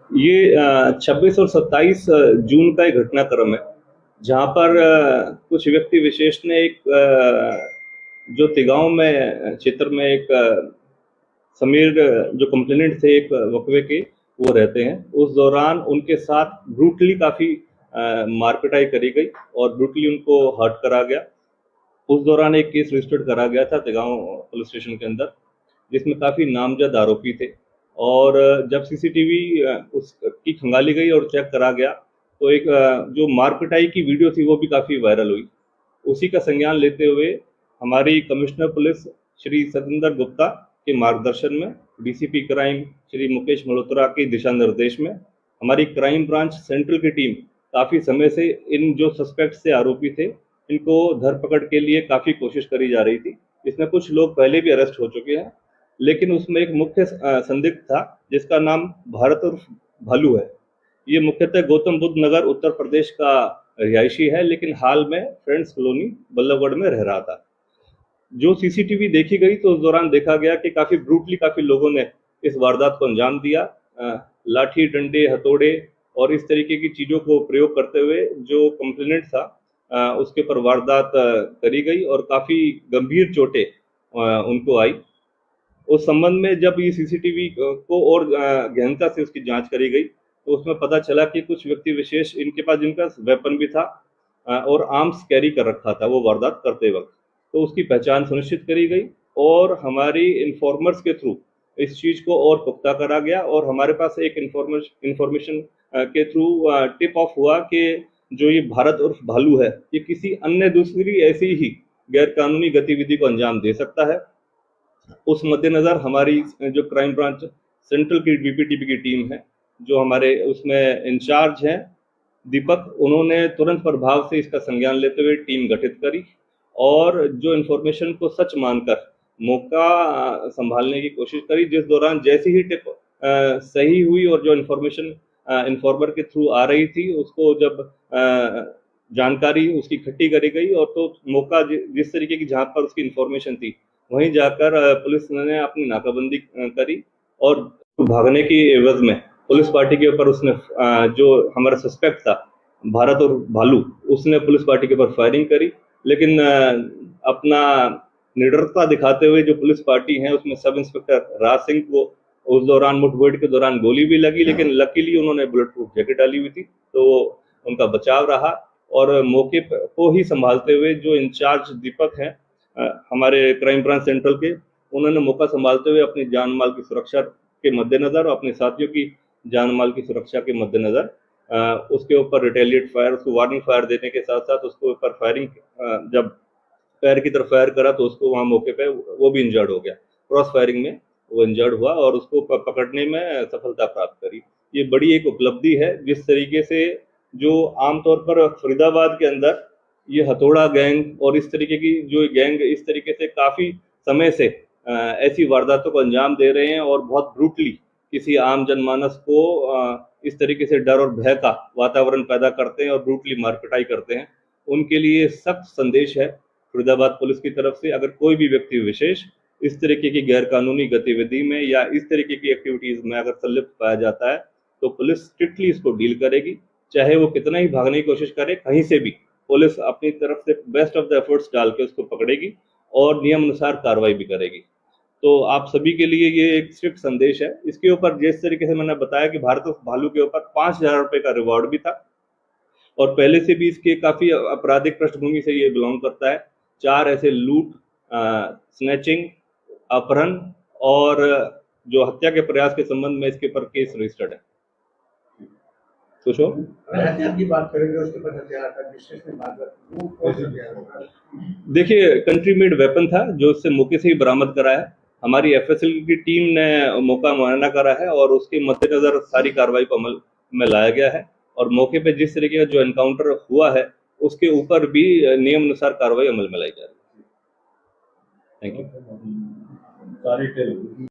ये 26 और 27 जून का एक घटनाक्रम है, जहाँ पर कुछ व्यक्ति विशेष ने एक जो तिगांव में क्षेत्र में एक समीर जो कंप्लेनेंट थे एक वकवे के, वो रहते हैं। उस दौरान उनके साथ ब्रूटली काफ़ी मारपिटाई करी गई और ब्रूटली उनको हर्ट करा गया। उस दौरान एक केस रजिस्टर्ड करा गया था तिगांव पुलिस स्टेशन के अंदर, जिसमें काफ़ी नामजद आरोपी थे। और जब सीसीटीवी उसकी खंगाली गई और चेक करा गया, तो एक जो मारपिटाई की वीडियो थी वो भी काफ़ी वायरल हुई। उसी का संज्ञान लेते हुए हमारी कमिश्नर पुलिस श्री सतेंद्र गुप्ता के मार्गदर्शन में, डीसीपी क्राइम श्री मुकेश मल्होत्रा के दिशा निर्देश में, हमारी क्राइम ब्रांच सेंट्रल की टीम काफ़ी समय से इन जो सस्पेक्ट से आरोपी थे, इनको धरपकड़ के लिए काफ़ी कोशिश करी जा रही थी। इसमें कुछ लोग पहले भी अरेस्ट हो चुके हैं, लेकिन उसमें एक मुख्य संदिग्ध था जिसका नाम भारत उर्फ भालू है। ये मुख्यतः गौतम बुद्ध नगर उत्तर प्रदेश का रिहायशी है, लेकिन हाल में फ्रेंड्स कॉलोनी बल्लभगढ़ में रह रहा था। जो सीसीटीवी देखी गई तो उस दौरान देखा गया कि काफ़ी ब्रूटली काफ़ी लोगों ने इस वारदात को अंजाम दिया। लाठी, डंडे, हथौड़े और इस तरीके की चीज़ों को प्रयोग करते हुए जो कंप्लेनेंट था उसके ऊपर वारदात करी गई और काफ़ी गंभीर चोटें उनको आई। उस संबंध में जब ये सीसीटीवी को और गहनता से उसकी जांच करी गई, तो उसमें पता चला कि कुछ व्यक्ति विशेष इनके पास जिनका वेपन भी था और आर्म्स कैरी कर रखा था वो वारदात करते वक्त। तो उसकी पहचान सुनिश्चित करी गई और हमारी इन्फॉर्मर्स के थ्रू इस चीज़ को और पुख्ता करा गया और हमारे पास एक इन्फॉर्मेशन के थ्रू टिप ऑफ हुआ कि जो ये भारत उर्फ भालू है, ये किसी अन्य दूसरी ऐसी ही गैरकानूनी गतिविधि को अंजाम दे सकता है। उस मद्देनज़र हमारी जो क्राइम ब्रांच सेंट्रल की बीपीटीपी की टीम है, जो हमारे उसमें इंचार्ज हैं दीपक, उन्होंने तुरंत प्रभाव से इसका संज्ञान लेते हुए टीम गठित करी और जो इन्फॉर्मेशन को सच मानकर मौका संभालने की कोशिश करी, जिस दौरान जैसी ही टिप सही हुई और जो इन्फॉर्मेशन इन्फॉर्मर के थ्रू आ रही थी, उसको जब जानकारी उसकी इकट्ठी करी गई और तो मौका जिस तरीके की जहाँ पर उसकी इन्फॉर्मेशन थी, वहीं जाकर पुलिस ने अपनी नाकाबंदी करी और भागने की एवज में पुलिस पार्टी के ऊपर उसने जो हमारा सस्पेक्ट था भारत और भालू, उसने पुलिस पार्टी के ऊपर फायरिंग करी। लेकिन अपना निडरता दिखाते हुए जो पुलिस पार्टी है उसमें सब इंस्पेक्टर राज सिंह को उस दौरान मुठभेड़ के दौरान गोली भी लगी, लेकिन लकीली उन्होंने बुलेट प्रूफ जैकेट डाली हुई थी तो उनका बचाव रहा। और मौके को ही संभालते हुए जो इंचार्ज दीपक हैं हमारे क्राइम ब्रांच सेंट्रल के, उन्होंने मौका संभालते हुए अपनी जान माल की सुरक्षा के मद्देनज़र और अपने साथियों की जान माल की सुरक्षा के मद्देनज़र उसके ऊपर रिटेलिएट फायर, उसको वार्निंग फायर देने के साथ साथ उसके ऊपर फायरिंग जब पैर की तरफ फायर करा तो उसको वहाँ मौके पे वो भी इंजर्ड हो गया। क्रॉस फायरिंग में वो इंजर्ड हुआ और उसको पकड़ने में सफलता प्राप्त करी। ये बड़ी एक उपलब्धि है। जिस तरीके से जो आमतौर पर फरीदाबाद के अंदर ये हथौड़ा गैंग और इस तरीके की जो गैंग इस तरीके से काफ़ी समय से ऐसी वारदातों को अंजाम दे रहे हैं और बहुत ब्रूटली किसी आम जनमानस को इस तरीके से डर और भय का वातावरण पैदा करते हैं और ब्रूटली मारपिटाई करते हैं, उनके लिए सख्त संदेश है फरीदाबाद पुलिस की तरफ से। अगर कोई भी व्यक्ति विशेष इस तरीके की गैरकानूनी गतिविधि में या इस तरीके की एक्टिविटीज़ में अगर संलिप्त पाया जाता है, तो पुलिस स्ट्रिक्टली इसको डील करेगी। चाहे वो कितना ही भागने की कोशिश करे, कहीं से भी पुलिस अपनी तरफ से बेस्ट ऑफ द एफर्ट्स डाल के उसको पकड़ेगी और नियम अनुसार कार्रवाई भी करेगी। तो आप सभी के लिए ये एक स्ट्रिक्ट संदेश है। इसके ऊपर जिस तरीके से मैंने बताया कि भारत उर्फ भालू के ऊपर 5,000 रुपये का रिवॉर्ड भी था और पहले से भी इसके काफ़ी आपराधिक पृष्ठभूमि से ये बिलोंग करता है। 4 ऐसे लूट, स्नैचिंग, अपहरण और जो हत्या के प्रयास के संबंध में इसके ऊपर केस रजिस्टर्ड है। कुछ हो? हथियार की बात करेंगे, उसके ऊपर हथियार था, विशेष में बात वो कौन सा हथियार था? देखिए, कंट्री मेड वेपन था जो उससे मौके से ही बरामद करा है। हमारी एफएसएल की टीम ने मौका मुआयना करा है और उसके मद्देनजर सारी कार्रवाई को अमल में लाया गया है और मौके पे जिस तरीके का जो एनकाउंटर हुआ है उसके ऊपर भी नियम अनुसार कार्रवाई अमल में लाई जा रही है। Thank you.